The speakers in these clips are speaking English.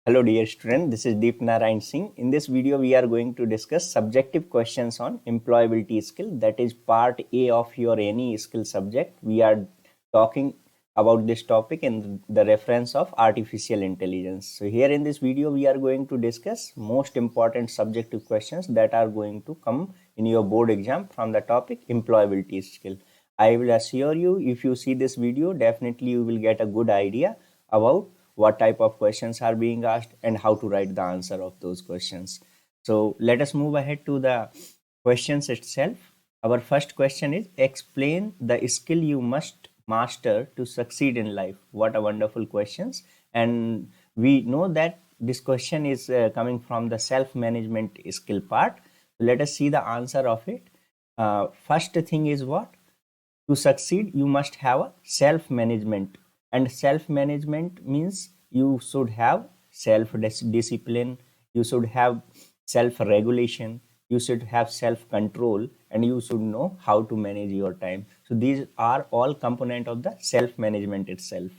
Hello dear student, this is Deep Narayan Singh. In this video, we are going to discuss subjective questions on employability skill. That is part A of your any skill subject. We are talking about this topic in the reference of artificial intelligence. So here in this video, we are going to discuss most important subjective questions that are going to come in your board exam from the topic employability skill. I will assure you, if you see this video, definitely you will get a good idea about what type of questions are being asked and how to write the answer of those questions. So let us move ahead to the questions itself. Our first question is, explain the skill you must master to succeed in life. What a wonderful questions. And we know that this question is coming from the self-management skill part. Let us see the answer of it. First thing is what? To succeed, you must have a self-management, and self-management means you should have self-discipline, you should have self-regulation, you should have self-control, and you should know how to manage your time. So these are all component of the self-management itself.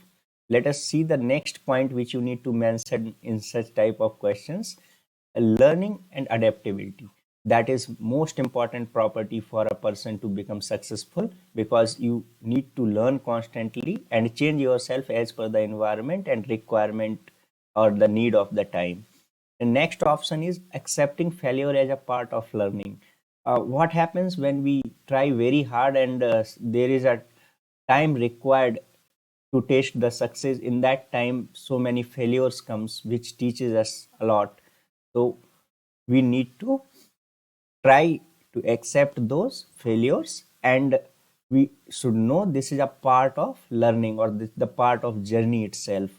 Let us see the next point which you need to mention in such type of questions: learning and adaptability. That is most important property for a person to become successful, because you need to learn constantly and change yourself as per the environment and requirement or the need of the time. The next option is accepting failure as a part of learning. What happens when we try very hard and there is a time required to taste the success? In that time, so many failures comes which teaches us a lot. So we need to try to accept those failures, and we should know this is a part of learning, or the part of journey itself.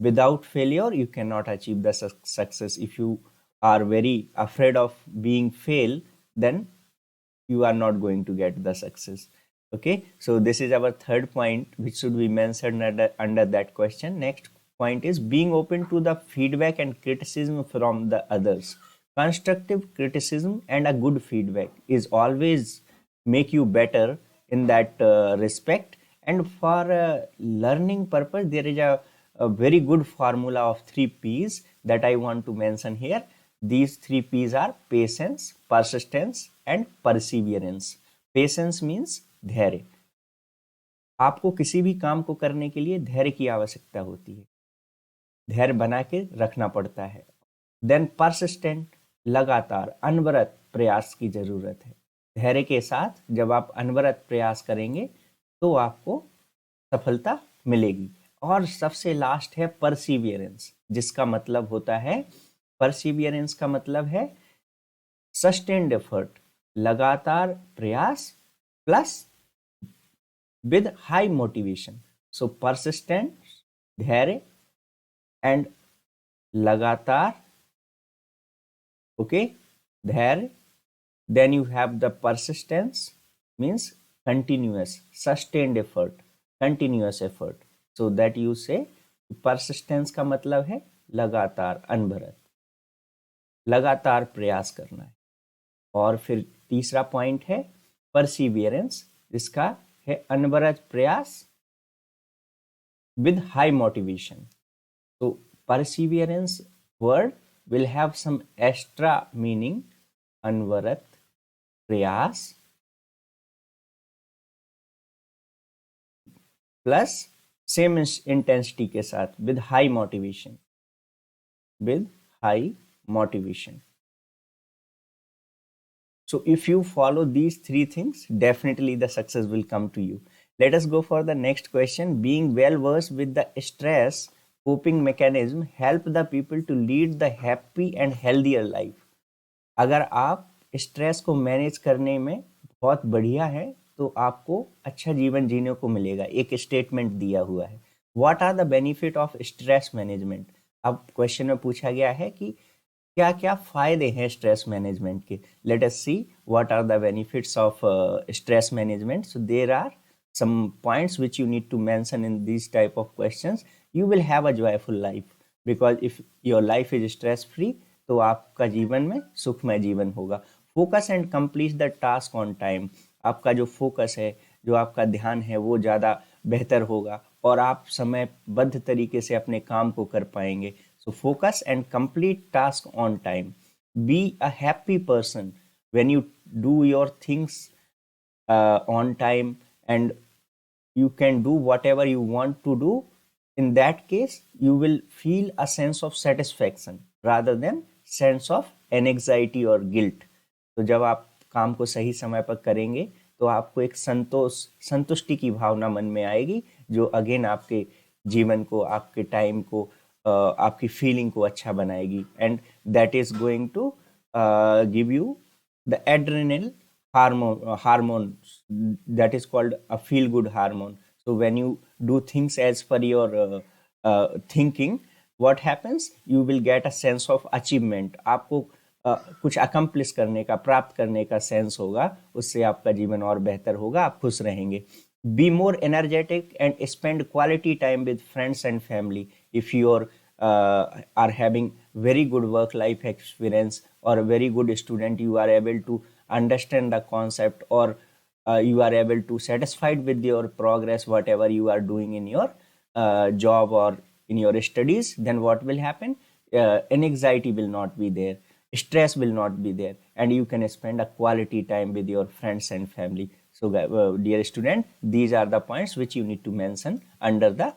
Without failure you cannot achieve the success. If you are very afraid of being fail, then you are not going to get the success. Okay, so this is our third point which should be mentioned under that question. Next point is being open to the feedback and criticism from the others. Constructive criticism and a good feedback is always make you better in that respect. And for learning purpose, there is a very good formula of 3 P's that I want to mention here. These 3 P's are patience, persistence and perseverance. Patience means धैर्य. आपको किसी भी काम को करने के लिए धैर्य की आवश्यकता होती है, धैर्य बना के रखना पड़ता है. देन परसिस्टेंट, लगातार अनवरत प्रयास की जरूरत है. धैर्य के साथ जब आप अनवरत प्रयास करेंगे तो आपको सफलता मिलेगी. और सबसे लास्ट है परसिवियरेंस, जिसका मतलब होता है, परसिवियरेंस का मतलब है सस्टेन्ड एफर्ट, लगातार प्रयास plus with high motivation. So persistence, धैर्य and लगातार. Okay, धैर्य. Then you have the persistence, means continuous, sustained effort, continuous effort. So that you say persistence का मतलब है लगातार, अनवरत, लगातार प्रयास करना है. और फिर तीसरा पॉइंट है परसिवियरेंस, जिसका है अनवरत प्रयास with high motivation. So perseverance word will have some extra meaning. अनवरत प्रयास प्लस सेम इंटेंसिटी के साथ with high motivation, with high motivation. So if you follow these 3 things, definitely the success will come to you. Let us go for the next question. Being well versed with the stress coping mechanism help the people to lead the happy and healthier life. अगर आप stress को manage करने में बहुत बढ़िया है तो आपको अच्छा जीवन जीने को मिलेगा. एक स्टेटमेंट दिया हुआ है. What are the benefit of stress management? अब क्वेश्चन में पूछा गया है कि क्या क्या फायदे हैं स्ट्रेस मैनेजमेंट के. Let us see what are the benefits of stress management. So there are some points which you need to mention in these type of questions. You will have a joyful life, because if your life is stress free तो आपका जीवन में सुखमय जीवन होगा. Focus and complete the task on time. आपका जो focus है, जो आपका ध्यान है, वो ज़्यादा बेहतर होगा और आप समयबद्ध तरीके से अपने काम को कर पाएंगे. So focus and complete task on time. Be a happy person when you do your things on time, and you can do whatever you want to do. In that case, you will feel a sense of satisfaction rather than sense of anxiety or guilt. तो जब आप काम को सही समय पर करेंगे तो आपको एक संतुष्टि की भावना मन में आएगी, जो अगेन आपके जीवन को, आपके टाइम को, आपकी फीलिंग को अच्छा बनाएगी, and that is going to give you the adrenal hormone that is called a feel good hormone. So when you do things as per your thinking, what happens, you will get a sense of achievement. आपको कुछ accomplish करने का, प्राप्त करने का sense होगा, उससे आपका जीवन और बेहतर होगा, आप खुश रहेंगे. Be more energetic and spend quality time with friends and family. If you are having very good work life experience or a very good student, you are able to understand the concept, or you are able to satisfied with your progress whatever you are doing in your job or in your studies, then what will happen, anxiety will not be there, stress will not be there, and you can spend a quality time with your friends and family. So dear student, these are the points which you need to mention under the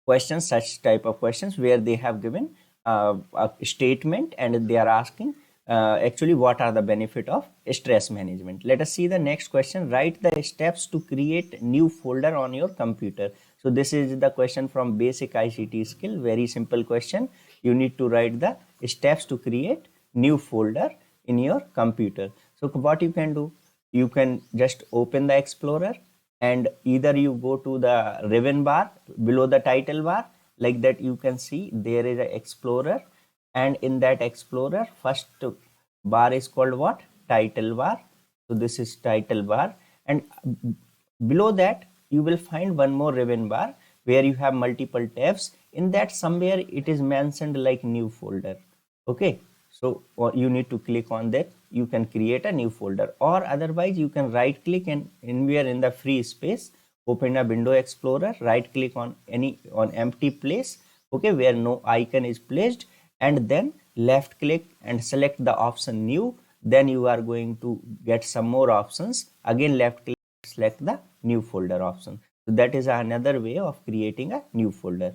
questions, such type of questions where they have given a statement and they are asking actually what are the benefit of stress management. Let us see the next question. Write the steps to create new folder on your computer. So this is the question from basic ICT skill. Very simple question. You need to write the steps to create new folder in your computer. So what you can do, you can just open the Explorer, and either you go to the ribbon bar below the title bar, like that you can see there is an Explorer, and in that Explorer first bar is called what, title bar. So this is title bar, and below that you will find one more ribbon bar where you have multiple tabs. In that somewhere it is mentioned like new folder. Okay, so you need to click on that. You can create a new folder, or otherwise you can right click and anywhere in the free space open a window explorer, right click on empty place, okay, where no icon is placed, and then left click and select the option new. Then you are going to get some more options. Again left click, select the new folder option. So that is another way of creating a new folder.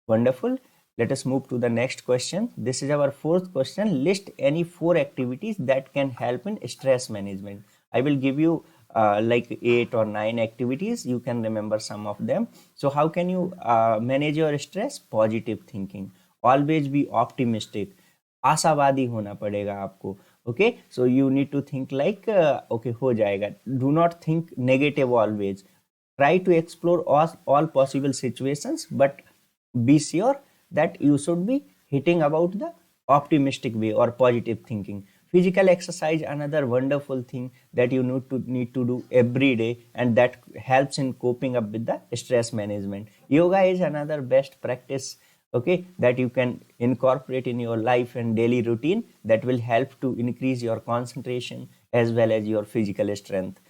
Wonderful. Let us move to the next question. This is our fourth question. List any 4 activities that can help in stress management. I will give you like 8 or 9 activities. You can remember some of them. So how can you manage your stress? Positive thinking. Always be optimistic. आशावादी होना पड़ेगा आपको. Okay, so you need to think like okay, हो जाएगा. Do not think negative always. Try to explore all possible situations, but be sure that you should be hitting about the optimistic way or positive thinking. Physical exercise, another wonderful thing that you need to do every day, and that helps in coping up with the stress management. Yoga is another best practice, okay, that you can incorporate in your life and daily routine, that will help to increase your concentration as well as your physical strength.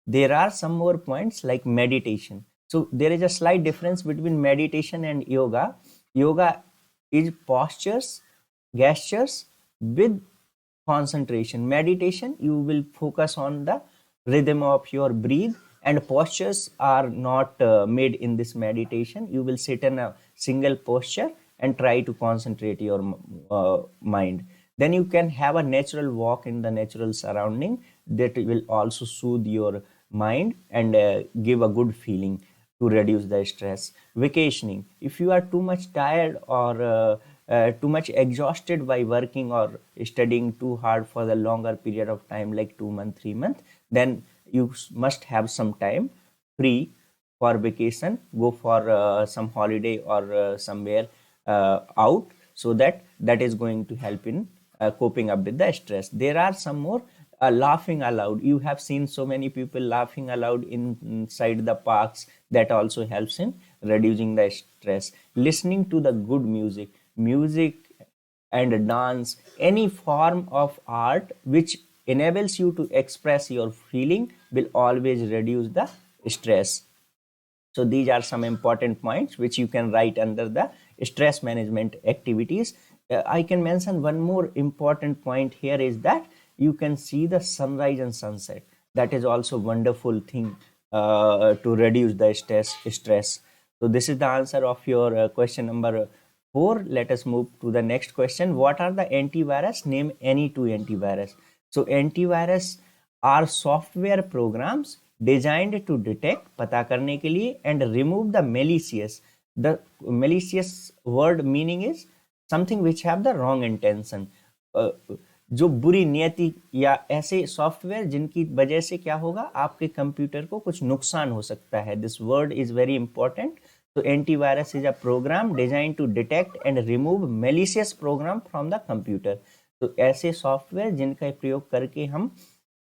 There are some more points like meditation. So there is a slight difference between meditation and yoga. Yoga is postures, gestures with concentration. Meditation, you will focus on the rhythm of your breathe, and postures are not made in this meditation. You will sit in a single posture and try to concentrate your mind. Then you can have a natural walk in the natural surrounding, that will also soothe your mind and give a good feeling to reduce the stress. Vacationing, if you are too much tired or too much exhausted by working or studying too hard for the longer period of time, like 2 months, 3 months, then you must have some time free for vacation. Go for some holiday or somewhere out, so that is going to help in coping up with the stress. There are some more laughing aloud. You have seen so many people laughing aloud inside the parks. That also helps in reducing the stress. Listening to the good music and dance, any form of art which enables you to express your feeling, will always reduce the stress. So these are some important points which you can write under the stress management activities. I can mention one more important point here is that you can see the sunrise and sunset. That is also wonderful thing to reduce the stress. So this is the answer of your question number 4. Let us move to the next question. What are the antivirus? Name any two antivirus. So antivirus are software programs designed to detect, पता करने के लिए, and remove the malicious. The malicious word meaning is something which have the wrong intention. जो बुरी नियति या ऐसे software जिनकी वजह से क्या होगा, आपके कंप्यूटर को कुछ नुकसान हो सकता है. This word is very important. तो antivirus is a program design to detect and remove malicious program from the computer. तो ऐसे सॉफ्टवेयर जिनका प्रयोग करके हम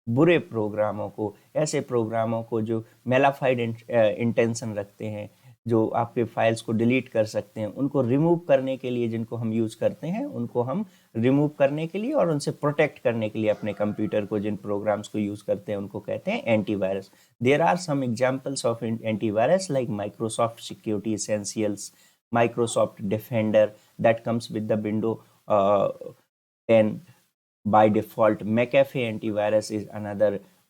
बुरे प्रोग्रामों को, ऐसे प्रोग्रामों को जो मेलाफाइड इंटेंशन रखते हैं, जो आपके फाइल्स को डिलीट कर सकते हैं, उनको रिमूव करने के लिए जिनको हम यूज़ करते हैं, उनको हम रिमूव करने के लिए और उनसे प्रोटेक्ट करने के लिए अपने कंप्यूटर को जिन प्रोग्राम्स को यूज़ करते हैं उनको कहते हैं antivirus. There are some examples of antivirus like Microsoft Security Essentials, Microsoft Defender that comes with the window 10 by default. McAfee antivirus is another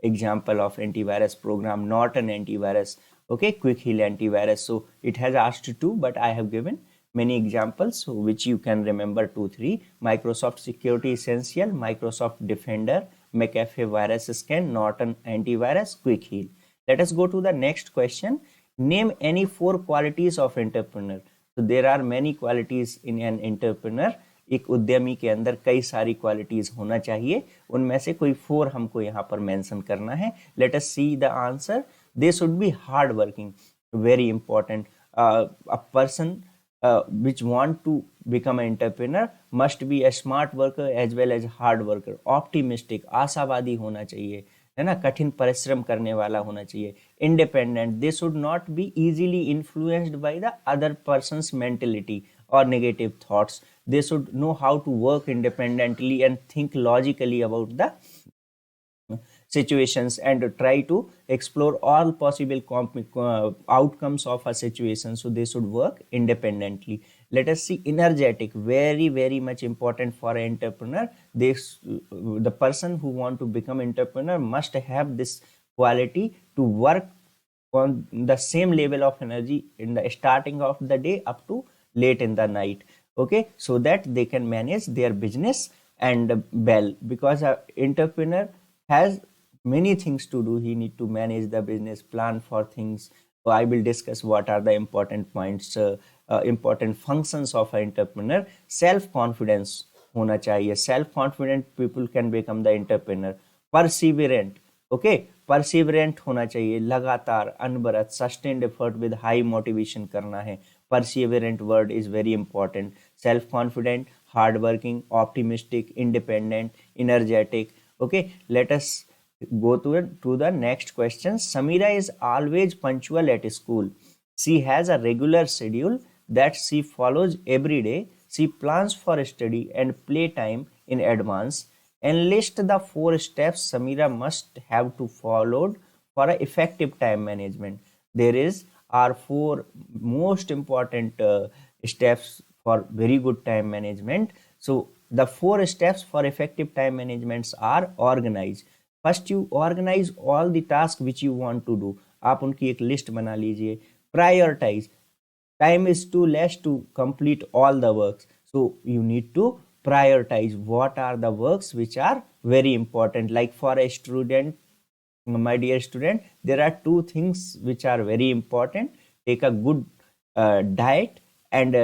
example of antivirus program, not an antivirus. Okay, Quick Heal antivirus. So it has asked two, but I have given many examples which you can remember 2-3. Microsoft Security Essential, Microsoft Defender, McAfee Virus Scan, Norton Antivirus, Quick Heal. Let us go to the next question. Name any 4 qualities of entrepreneur. So there are many qualities in an entrepreneur. एक उद्यमी के अंदर कई सारी qualities होना चाहिए, उनमें से कोई 4 हमको यहाँ पर मेंशन करना है. Late us see the answer. They should be hard working, very important. A person which want to become an entrepreneur must be a smart worker as well as hard worker. Optimistic, आशावादी होना चाहिए, है ना, कठिन परिश्रम करने वाला होना चाहिए. Independent, they should not be easily influenced by the other person's mentality or negative thoughts. They should know how to work independently and think logically about the situations and try to explore all possible outcomes of a situation. So they should work independently. Let us see energetic, very much important for an entrepreneur. The person who want to become entrepreneur must have this quality to work on the same level of energy in the starting of the day up to late in the night. Okay, so that they can manage their business and well, because an entrepreneur has many things to do. He need to manage the business, plan for things. So I will discuss what are the important points, important functions of an entrepreneur. Self confidence होना चाहिए. Self confident people can become the entrepreneur. Perseverant, okay, perseverant होना चाहिए, लगातार, अनवरत, sustained effort with high motivation करना है. Perseverant word is very important. Self confident, hard working, optimistic, independent, energetic. Okay, let us go to the next question. Samira is always punctual at school. She has a regular schedule that she follows every day. She plans for study and play time in advance. Enlist the 4 steps Samira must have to follow for an effective time management. There are 4 most important steps for very good time management. So the 4 steps for effective time management are: organize. First you organize all the task which you want to do. आप उनकी एक list बना लीजिए. Prioritize, time is too less to complete all the works, so you need to prioritize what are the works which are very important. Like for a student, my dear student, there are 2 things which are very important. Take a good diet and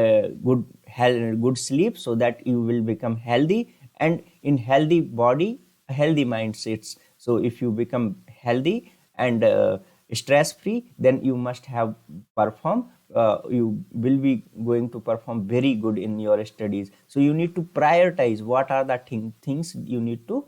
good sleep, so that you will become healthy, and in healthy body healthy mindsets. So if you become healthy and stress free, then you must have perform, you will be going to perform very good in your studies. So you need to prioritize what are the things you need to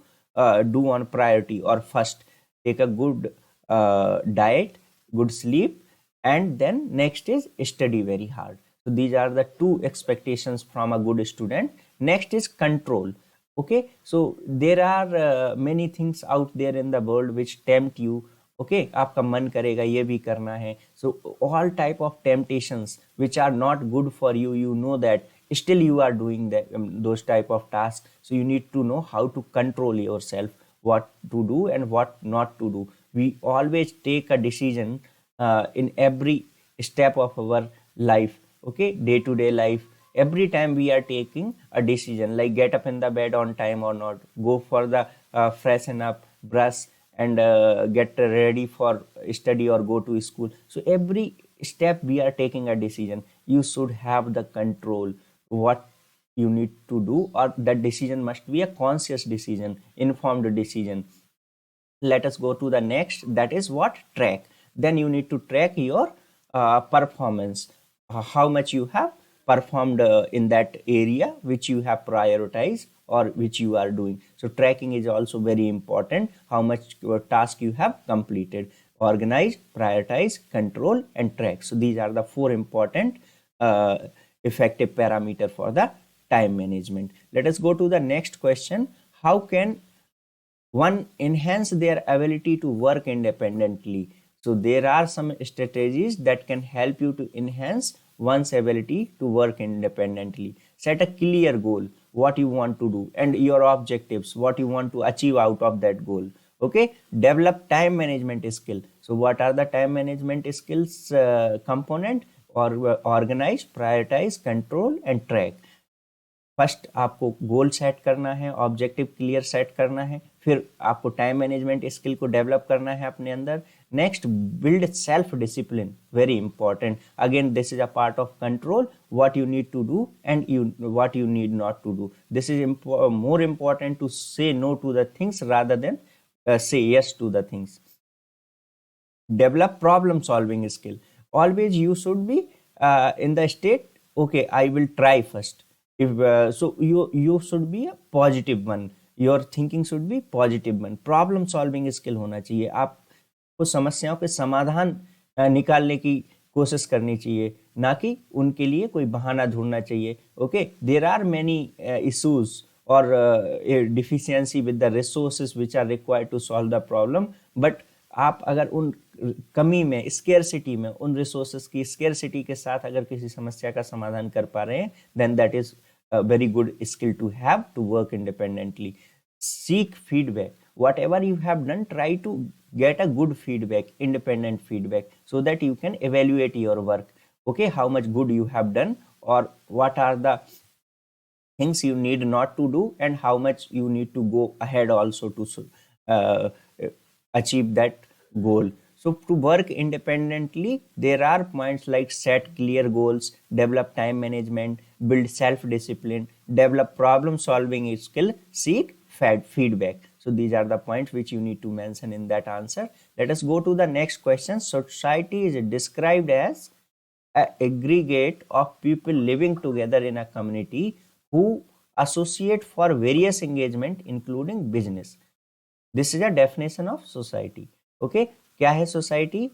do on priority or first. Take a good diet, good sleep, and then next is study very hard. So these are the 2 expectations from a good student. Next is control. Okay, so there are many things out there in the world which tempt you okay आपका मन करेगा ये भी करना है. So all type of temptations which are not good for you, you know that still you are doing that, those type of tasks. So you need to know how to control yourself, what to do and what not to do. We always take a decision in every step of our life, okay, day to day life. Every time we are taking a decision like get up in the bed on time or not, go for the freshen up, brush and get ready for study or go to school. So every step we are taking a decision. You should have the control what you need to do, or that decision must be a conscious decision, informed decision. Let us go to the next, that is what? Track. Then you need to track your performance, how much you have performed in that area which you have prioritized or which you are doing. So tracking is also very important, how much task you have completed. Organize, prioritize, control and track. So these are the four important uh, effective parameter for the time management. Let us go to the next question. How can one enhance their ability to work independently? So there are some strategies that can help you to enhance one's ability to work independently. Set a clear goal, what you want to do, and your objectives, what you want to achieve out of that goal. Okay, develop time management skill. So what are the time management skills component? Or organize, prioritize, control and track. First आपको goal set करना है, objective clear set करना है, फिर आपको time management skill को develop करना है अपने अंदर. Next, build self discipline, very important. Again this is a part of control, what you need to do and you what you need not to do. This is more important to say no to the things rather than say yes to the things. Develop problem solving skill. Always you should be in the state, okay, I will try first. If so you should be a positive one, your thinking should be positive one. Problem solving skill होना चाहिए. आपको समस्याओं के समाधान निकालने की कोशिश करनी चाहिए, ना कि उनके लिए कोई बहाना ढूंढना चाहिए. Okay, there are many issues or a deficiency with the resources which are required to solve the problem, but आप अगर उन कमी में, स्केर्सिटी में, उन रिसोर्सेस की स्केर्सिटी के साथ अगर किसी समस्या का समाधान कर पा रहे हैं, then that is a very good skill to have to work independently. Seek feedback. Whatever you have done, try to get a good feedback, independent feedback, so that you can evaluate your work. Okay, how much good you have done, or what are the things you need not to do, and how much you need to go ahead also to uh, achieve that goal. So to work independently, there are points like set clear goals, develop time management, build self-discipline, develop problem-solving skill, seek feedback. So these are the points which you need to mention in that answer. Let us go to the next question. Society is described as an aggregate of people living together in a community who associate for various engagement including business. This is a definition of society. Okay, क्या है society?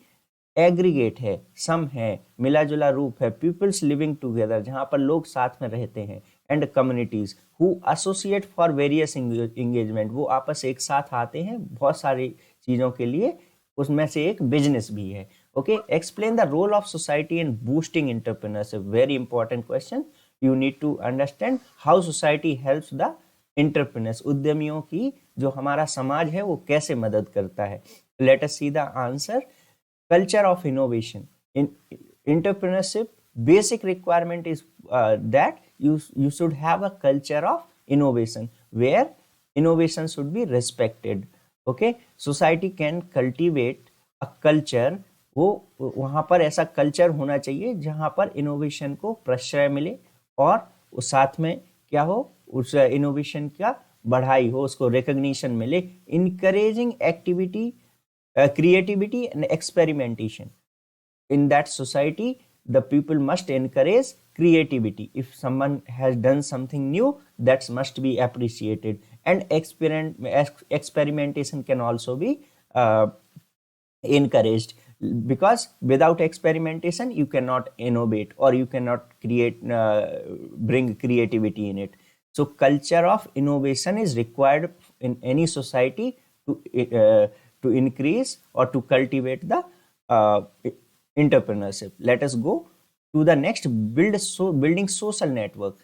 Aggregate है, सम है, मिला जुला रूप है, peoples living together, जहां पर लोग साथ में रहते हैं, and communities who associate for various engagement, वो आपस एक साथ आते हैं बहुत सारी चीजों के लिए, उसमें से एक बिजनेस भी है. Okay, explain the role of society in boosting entrepreneurship. Very important question. You need to understand how society helps the entrepreneurs. उद्यमियों की जो हमारा समाज है वो कैसे मदद करता है. Let us see the answer. Culture of innovation. In entrepreneurship, basic requirement is that you should have a culture of innovation where innovation should be respected. Okay, society can cultivate a culture. वो वहां पर ऐसा culture होना चाहिए जहां पर innovation को प्रश्रय मिले और उस साथ में क्या हो, उस इनोवेशन का बढ़ाई हो, उसको रिकॉग्निशन मिले. Encouraging activity, creativity and experimentation. In that society, the people must encourage creativity. If someone has done something new, that must be appreciated. And experimentation can also be encouraged, because without experimentation you cannot innovate or you cannot create, bring creativity in it. So culture of innovation is required in any society to to increase or to cultivate the entrepreneurship. Let us go to the next, building social network.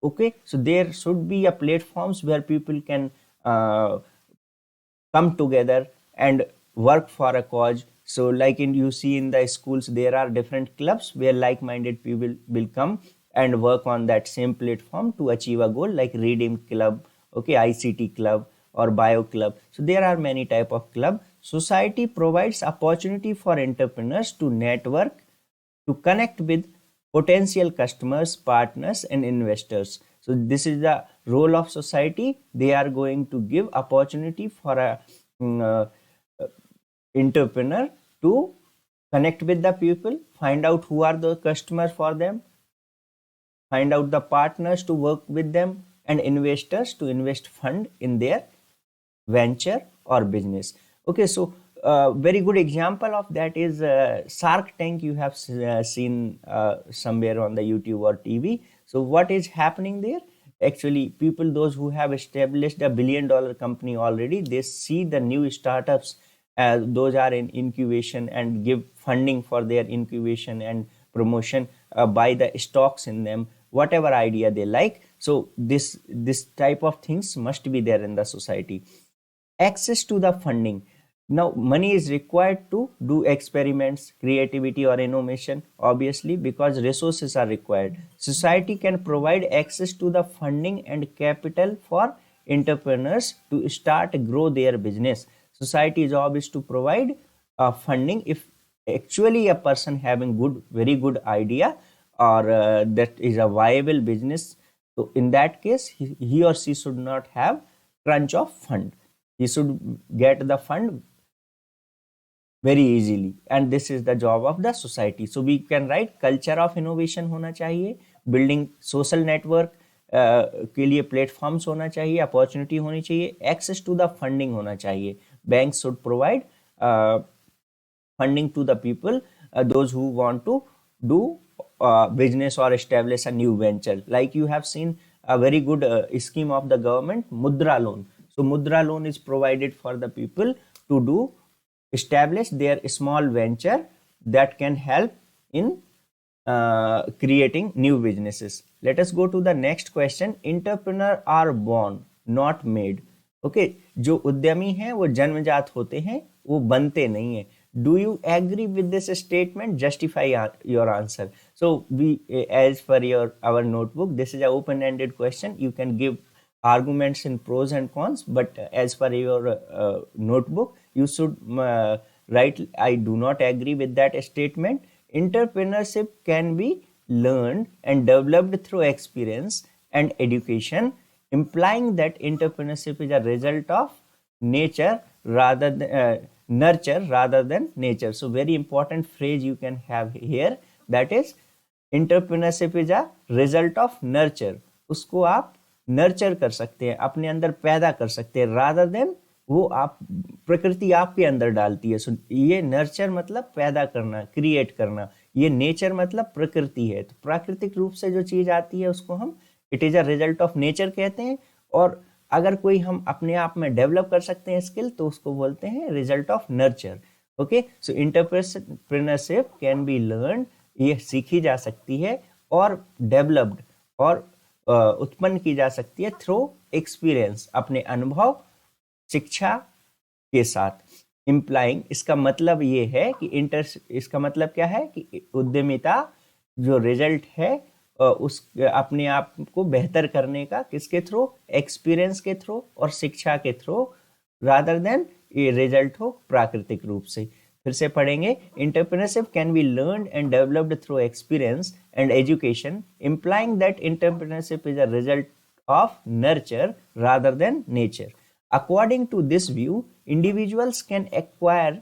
Okay, so there should be a platforms where people can come together and work for a cause. So like you see in the schools, there are different clubs where like-minded people will come and work on that same platform to achieve a goal, like reading club, okay, ICT club or bio club. So there are many type of club. Society provides opportunity for entrepreneurs to network, to connect with potential customers, partners, and investors. So this is the role of society. They are going to give opportunity for a entrepreneur to connect with the people, find out who are the customers for them, find out the partners to work with them, and investors to invest fund in their venture or business. Okay, so very good example of that is Shark Tank. You have seen somewhere on the YouTube or TV. So what is happening there? Actually, people, those who have established a $1 billion company already, they see the new startups as those are in incubation and give funding for their incubation and promotion, buy the stocks in them, whatever idea they like. So this type of things must be there in the society. Access to the funding. Now money is required to do experiments, creativity, or innovation, obviously, because resources are required. Society can provide access to the funding and capital for entrepreneurs to start grow their business. Society job is to provide funding if actually a person having very good idea, or that is a viable business. So in that case, he or she should not have crunch of fund. He should get the fund very easily, and this is the job of the society. So we can write culture of innovation होना चाहिए, building social network के लिए platforms होना चाहिए, opportunity होनी चाहिए, access to the funding होना चाहिए. Banks should provide funding to the people, those who want to do business or establish a new venture. Like you have seen a very good scheme of the government, Mudra loan. So Mudra loan is provided for the people to do establish their small venture that can help in creating new businesses. Let us go to the next question. Entrepreneur are born, not made. Okay, जो उद्यमी हैं वो जन्मजात होते हैं, वो बनते नहीं हैं. Do you agree with this statement? Justify your answer. So we, as per our notebook, this is an open-ended question. You can give arguments in pros and cons, but as per your notebook, you should write, I do not agree with that statement. Entrepreneurship can be learned and developed through experience and education, implying that entrepreneurship is a result of nature rather than nurture rather than nature. So very important phrase you can have here, that is entrepreneurship is a result of nurture. उसको आप nurture कर सकते हैं, अपने अंदर पैदा कर सकते हैं, रादर देन वो आप प्रकृति आपके अंदर डालती है. सो ये नर्चर मतलब पैदा करना, क्रिएट करना. ये नेचर मतलब प्रकृति है. तो प्राकृतिक रूप से जो चीज आती है उसको हम it is a result of nature कहते हैं. और अगर कोई हम अपने आप में डेवलप कर सकते हैं स्किल, तो उसको बोलते हैं result of nurture. Okay, so entrepreneurship can be learn, ये सीखी जा सकती है और डेवलप्ड और उत्पन्न की जा सकती है थ्रू एक्सपीरियंस, अपने अनुभव, शिक्षा के साथ. इम्प्लाइंग, इसका मतलब ये है कि इसका मतलब क्या है कि उद्यमिता जो रिजल्ट है उस अपने आप को बेहतर करने का किसके थ्रू, एक्सपीरियंस के थ्रू और शिक्षा के थ्रू, रादर देन ये रिजल्ट हो प्राकृतिक रूप से. फिर से पढ़ेंगे. Entrepreneurship can be learned and developed through experience and education, implying that entrepreneurship is a result of nurture rather than nature. According to this view, individuals can acquire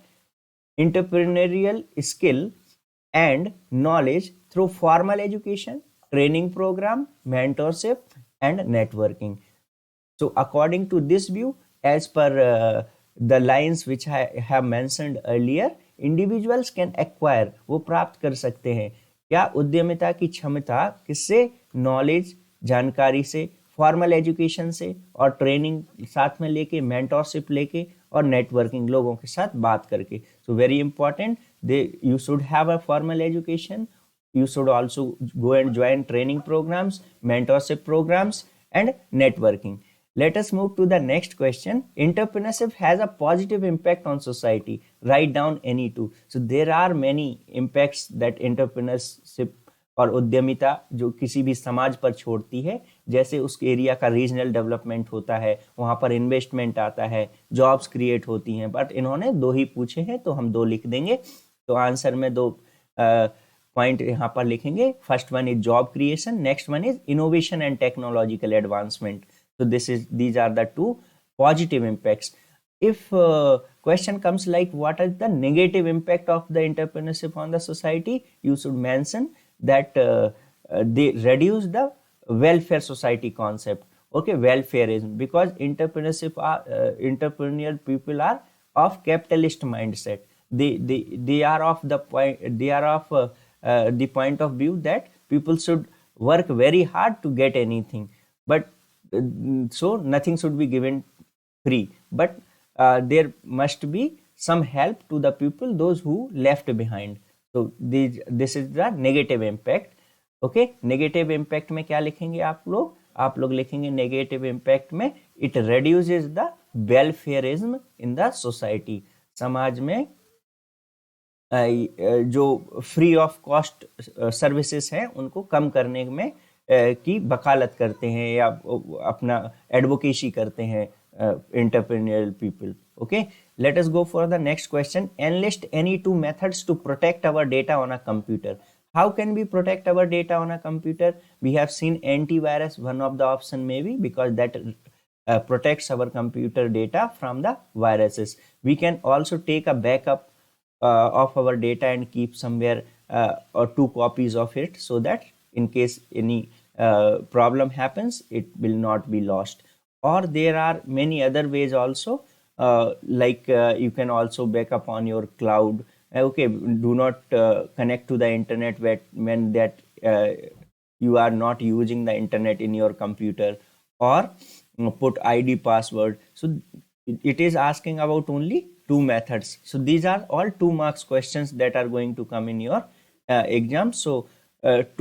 entrepreneurial skill and knowledge through formal education, training program, mentorship, and networking. So according to this view, as per the lines which I have mentioned earlier, individuals can acquire, वो प्राप्त कर सकते हैं क्या, उद्यमिता की क्षमता किससे, नॉलेज, जानकारी से, फॉर्मल एजुकेशन से और ट्रेनिंग साथ में लेके, मेंटरशिप लेके और नेटवर्किंग, लोगों के साथ बात करके. So very important, they you should have a formal education. You should also go and join training programs, mentorship programs, and networking. Let us move to the next question. Entrepreneurship has a positive impact on society. Write down any two. So there are many impacts that entrepreneurship और उद्यमिता जो किसी भी समाज पर छोड़ती है. जैसे उस एरिया का रीजनल डेवलपमेंट होता है, वहाँ पर इन्वेस्टमेंट आता है, जॉब्स क्रिएट होती हैं. बट इन्होंने दो ही पूछे हैं तो हम दो लिख देंगे. तो आंसर में दो पॉइंट यहाँ पर लिखेंगे. First one is job creation, next one is innovation and technological advancement. So these are the two positive impacts. If question comes like what is the negative impact of the entrepreneurship on the society, you should mention that they reduce the welfare society concept. Okay, welfareism, because entrepreneurial people are of capitalist mindset. They are of the point, they are of the point of view that people should work very hard to get anything, but so nothing should be given free, but there must be some help to the people, those who left behind. So this is the negative impact. Okay, negative impact में क्या लिखेंगे आप लोग लिखेंगे negative impact में it reduces the welfareism in the society. समाज में जो फ्री ऑफ कॉस्ट सर्विसेज हैं उनको कम करने में की वकालत करते हैं या अपना एडवोकेसी करते हैं entrepreneurial people. Okay, let us go for the next question. Enlist any two methods to protect our data on a computer. How can we protect our data on a computer? We have seen antivirus, one of the option may be, because that protects our computer data from the viruses. We can also take a backup of our data and keep somewhere or 2 copies of it, so that in case any problem happens, it will not be lost. Or there are many other ways also, like you can also backup on your cloud. Okay, do not connect to the internet when that you are not using the internet in your computer, or put ID password. So it is asking about only 2 methods. So these are all 2 marks questions that are going to come in your exam. So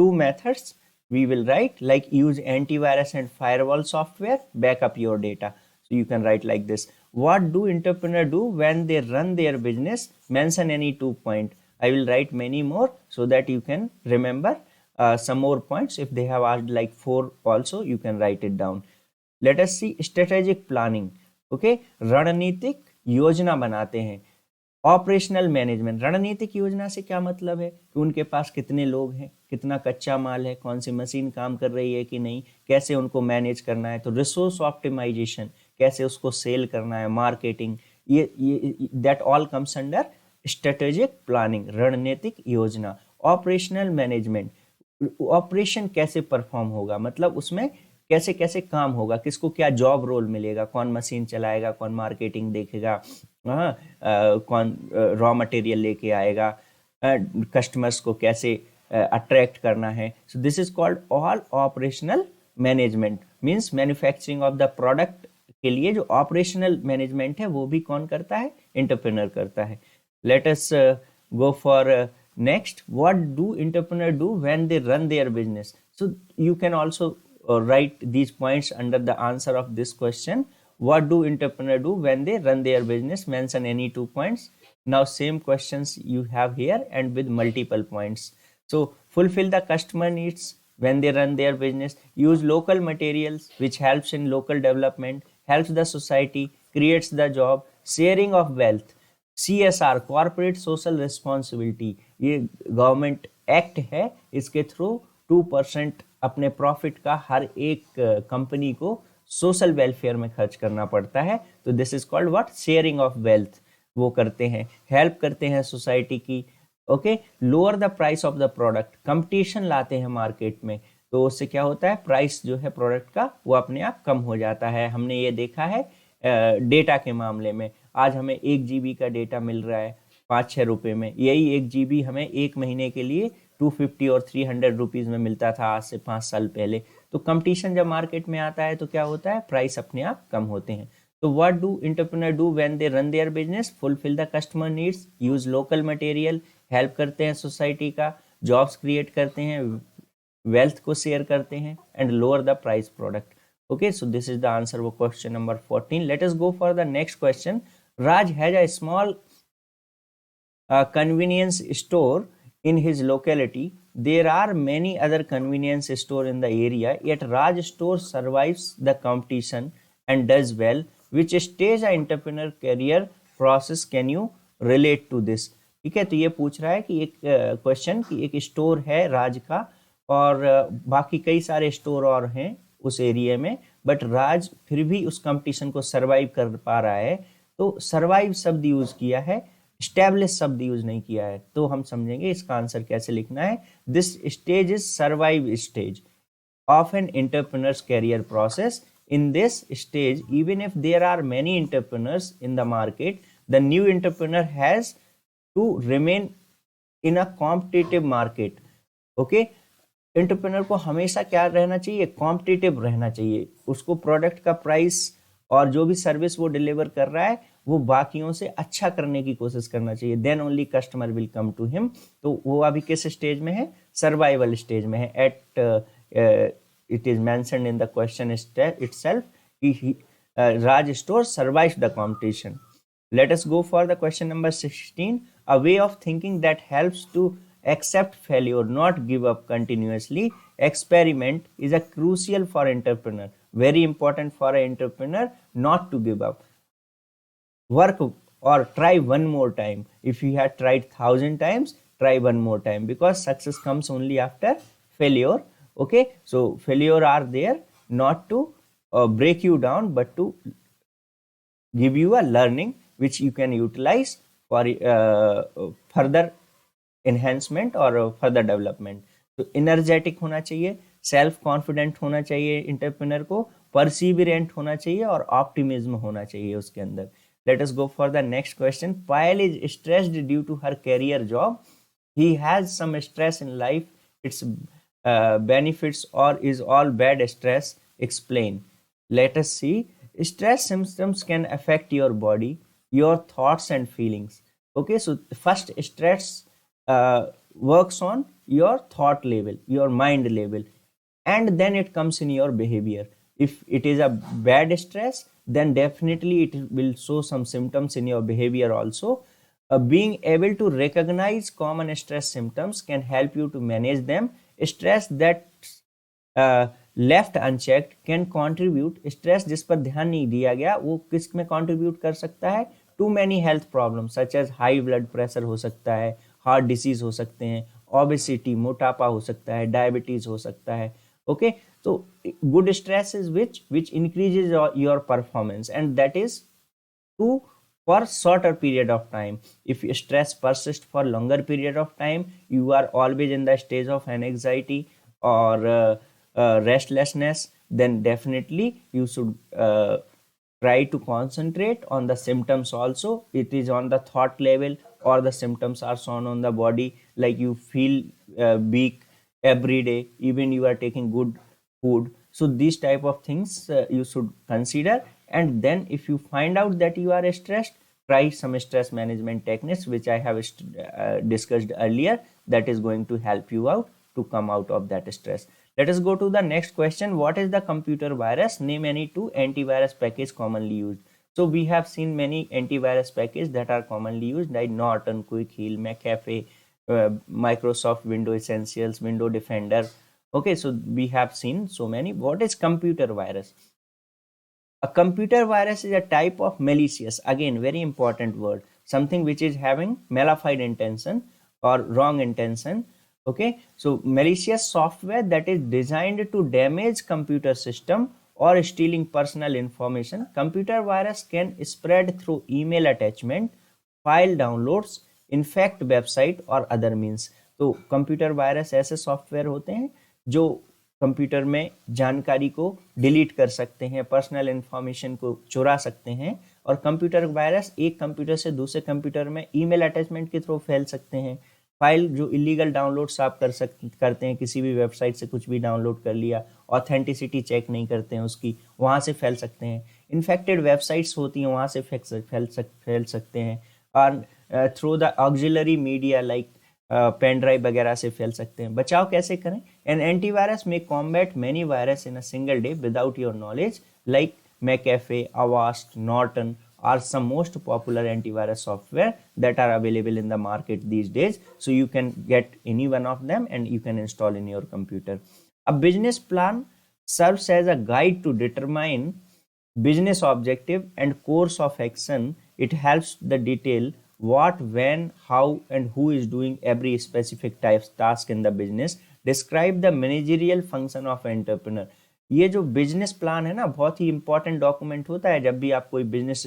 2 methods we will write, like use antivirus and firewall software, backup your data. So you can write like this. What do entrepreneur do when they run their business? Mention any 2 points. I will write many more so that you can remember some more points. If they have asked like 4 also, you can write it down. Let us see strategic planning. Okay, रणनीतिक योजना बनाते हैं. Operational management, रणनीतिक योजना से क्या मतलब है कि उनके पास कितने लोग हैं, कितना कच्चा माल है, कौन सी मशीन काम कर रही है कि नहीं, कैसे उनको मैनेज करना है. तो रिसोर्स ऑप्टिमाइजेशन, कैसे उसको सेल करना है, मार्केटिंग, ये that all comes under strategic planning, रणनीतिक योजना. ऑपरेशनल मैनेजमेंट, ऑपरेशन कैसे परफॉर्म होगा, मतलब उसमें कैसे कैसे काम होगा, किसको क्या जॉब रोल मिलेगा, कौन मशीन चलाएगा, कौन मार्केटिंग देखेगा, कौन रॉ मटेरियल लेके आएगा, कस्टमर्स को कैसे अट्रैक्ट करना है. So this is called all operational management. Means manufacturing of the product के लिए जो ऑपरेशनल मैनेजमेंट है वो भी कौन करता है? एंटरप्रेन्योर करता है. Late us go for next. What do entrepreneur do when they run their business? So you can also write these points under the answer of this question. What do entrepreneur do when they run their business? Mention any 2 points. Now same questions you have here and with multiple points. So fulfill the customer needs when they run their business. Use local materials which helps in local development, helps the society, creates the job. Sharing of wealth, CSR, corporate social responsibility, ये government act है, इसके through 2% अपने profit का हर एक company को social welfare में खर्च करना पड़ता है. तो this is called what? Sharing of wealth. वो करते हैं, हेल्प करते हैं सोसाइटी की. Okay, lower the price of the product, competition लाते हैं मार्केट में, तो उससे क्या होता है? प्राइस जो है प्रोडक्ट का वो अपने आप कम हो जाता है. हमने ये देखा है डेटा के मामले में. आज हमें 1 GB का डेटा मिल रहा है 5-6 रुपये में. यही 1 GB हमें 1 महीने के लिए 250 और 300 रुपीज़ में मिलता था आज से 5 साल पहले. तो कंपटीशन जब मार्केट में आता है तो क्या होता है? प्राइस अपने आप कम होते हैं. तो what do entrepreneur do when they run their business? Fulfil the customer needs, use local material, help करते हैं सोसाइटी का, जॉब्स क्रिएट करते हैं, वेल्थ को शेयर करते हैं, and lower the price product. Okay, so this is the answer for question number 14. Let us go for the next question. Raj has a small convenience store in his locality. There are many other convenience store in the area, yet Raj store survives the competition and does well. Which stage a entrepreneur career process can you relate to this? ठीक है, तो ये पूछ रहा है कि एक question कि एक स्टोर है राज का और बाकी कई सारे स्टोर और हैं उस एरिया में, बट राज फिर भी उस कंपटीशन को सरवाइव कर पा रहा है. तो सरवाइव शब्द यूज किया है, स्टैब्लिश शब्द यूज नहीं किया है. तो हम समझेंगे इसका आंसर कैसे लिखना है. This stage is survive stage of an entrepreneur's career process. In this stage, even if there are many entrepreneurs in the market, the new entrepreneur has to remain in a competitive market. Okay, entrepreneur को हमेशा क्या रहना चाहिए? Competitive रहना चाहिए. उसको product का price और जो भी सर्विस वो डिलीवर कर रहा है वो बाकियों से अच्छा करने की कोशिश करना चाहिए. Then only customer will come to him. तो वो अभी किस स्टेज में है? सर्वाइवल स्टेज में है. At it is mentioned in the question itself, Raj store survives the competition. Let us go for the question number 16. A way of thinking that helps to accept failure, not give up continuously. Experiment is a crucial for entrepreneur. Very important for an entrepreneur not to give up. Work or try one more time. If you had tried 1,000 times, try one more time, because success comes only after failure. Okay, so failure are there not to break you down, but to give you a learning which you can utilize for further enhancement or further development. तो energetic होना चाहिए, self confident होना चाहिए entrepreneur को, perseverant होना चाहिए और optimism होना चाहिए उसके अंदर. Let us go for the next question. Payal is stressed due to her career job. He has some stress in life. It's benefits or is all bad stress? Explain. Let us see. Stress symptoms can affect your body, your thoughts and feelings. Okay, so first stress works on your thought level, your mind level, and then it comes in your behavior. If it is a bad stress, then definitely it will show some symptoms in your behavior also. Being able to recognize common stress symptoms can help you to manage them. Stress that left unchecked can contribute. Stress जिस पर ध्यान नहीं दिया गया वो किस में contribute कर सकता है? Too many health problems such as high blood pressure हो सकता है, heart disease हो सकते हैं, obesity मोटापा हो सकता है, diabetes हो सकता है. Okay, so good stress is which increases your performance, and that is to for shorter period of time. If stress persists for longer period of time, you are always in the stage of anxiety or restlessness, then definitely you should try to concentrate on the symptoms also. It is on the thought level or the symptoms are shown on the body, like you feel weak every day, even you are taking good food. So these type of things you should consider. And then if you find out that you are stressed, try some stress management techniques which I have discussed earlier. That is going to help you out to come out of that stress. Let us go to the next question. What is the computer virus? Name any two antivirus package commonly used. So we have seen many antivirus packages that are commonly used, like Norton, Quick Heal, McAfee, Microsoft Windows Essentials, Window Defender. Okay, so we have seen so many. What is computer virus? A computer virus is a type of malicious, again very important word, something which is having malefied intention or wrong intention. Okay, so malicious software that is designed to damage computer system or stealing personal information. Computer virus can spread through email attachment, file downloads, infect website or other means. तो computer virus ऐसे software होते हैं जो computer में जानकारी को delete कर सकते हैं, पर्सनल इंफॉर्मेशन को चुरा सकते हैं. और कंप्यूटर वायरस एक कंप्यूटर से दूसरे कंप्यूटर में ईमेल अटैचमेंट के थ्रू फैल सकते हैं. फाइल जो इलीगल डाउनलोड्स आप करते हैं, किसी भी वेबसाइट से कुछ भी डाउनलोड कर लिया, ऑथेंटिसिटी चेक नहीं करते हैं उसकी, वहाँ से फैल सकते हैं। इन्फेक्टेड वेबसाइट्स होती हैं, वहाँ से फैल सकते हैं। और through the auxiliary media like pen drive वगैरह से फैल सकते हैं। बचाव कैसे करें? An antivirus may combat many virus in a single day without your knowledge, like McAfee, Avast, Norton are some most popular antivirus software that are available in the market these days. So you can get any one of them and you can install in your computer. A business plan serves as a guide to determine business objective and course of action. It helps the detail what, when, how and who is doing every specific task in the business. Describe the managerial function of entrepreneur. ये जो business plan है ना, बहुत ही important document होता है जब भी आप कोई बिजनेस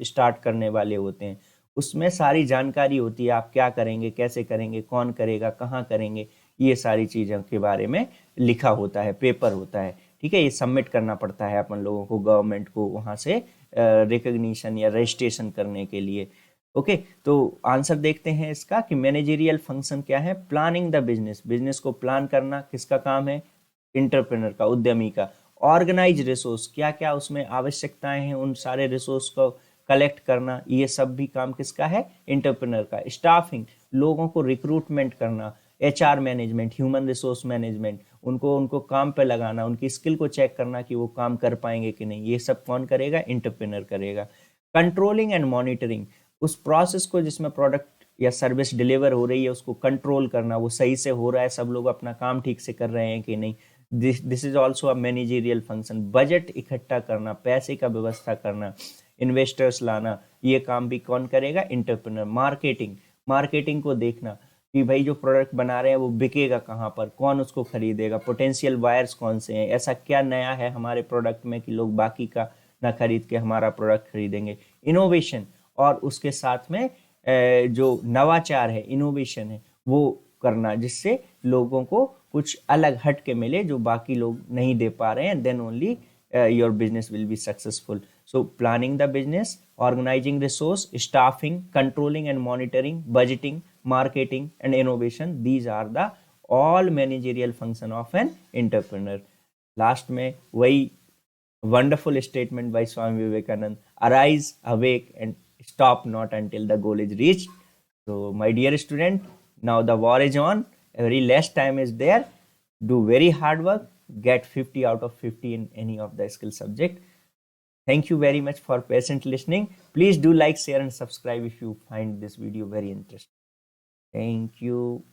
स्टार्ट करने वाले होते हैं। उसमें सारी जानकारी होती है, आप क्या करेंगे, कैसे करेंगे, कौन करेगा, कहाँ करेंगे, ये सारी चीज़ों के बारे में लिखा होता है, पेपर होता है। ठीक है, ये सबमिट करना पड़ता है अपन लोगों को गवर्नमेंट को, वहाँ से रिकग्निशन या रजिस्ट्रेशन करने के लिए। ओके, तो आंसर देखते हैं इसका कि मैनेजरियल फंक्शन क्या है। प्लानिंग द बिजनेस, बिजनेस को प्लान करना किसका काम है? इंटरप्रेनर का, उद्यमी का। ऑर्गेनाइज रिसोर्स, क्या क्या उसमें आवश्यकताएं हैं, उन सारे रिसोर्स को कलेक्ट करना, ये सब भी काम किसका है? इंटरप्रेनर का। स्टाफिंग, लोगों को रिक्रूटमेंट करना। HR management, human resource management, उनको काम पे लगाना, उनकी स्किल को चेक करना कि वो काम कर पाएंगे कि नहीं, ये सब कौन करेगा? इंटरप्रेनर करेगा। कंट्रोलिंग एंड मॉनिटरिंग, उस प्रोसेस को जिसमें प्रोडक्ट या सर्विस डिलीवर हो रही है उसको कंट्रोल करना, वो सही से हो रहा है, सब लोग अपना काम ठीक से कर रहे हैं कि नहीं। This is also a managerial function. Budget इकट्ठा करना, पैसे का व्यवस्था करना, इन्वेस्टर्स लाना, ये काम भी कौन करेगा? इंटरप्रेनर। मार्केटिंग, मार्केटिंग को देखना कि भाई जो प्रोडक्ट बना रहे हैं वो बिकेगा कहाँ पर, कौन उसको खरीदेगा, पोटेंशियल बायर्स कौन से हैं, ऐसा क्या नया है हमारे प्रोडक्ट में कि लोग बाकी का ना खरीद के हमारा प्रोडक्ट खरीदेंगे। इनोवेशन, और उसके साथ में जो नवाचार है, इनोवेशन है, वो करना जिससे लोगों को कुछ अलग हट के मिले जो बाकी लोग नहीं दे पा रहे हैं। Then only your business will be successful. So planning the business, organizing resource, staffing, controlling and monitoring, budgeting, marketing and innovation, these are the all managerial function of an entrepreneur. Last में वही wonderful statement by Swami Vivekanand, arise, awake and stop not until the goal is reached. So my dear student, now the war is on, very less time is there. Do very hard work, get 50 out of 50 in any of the skill subject. Thank you very much for patient listening. Please do like, share and subscribe if you find this video very interesting. Thank you.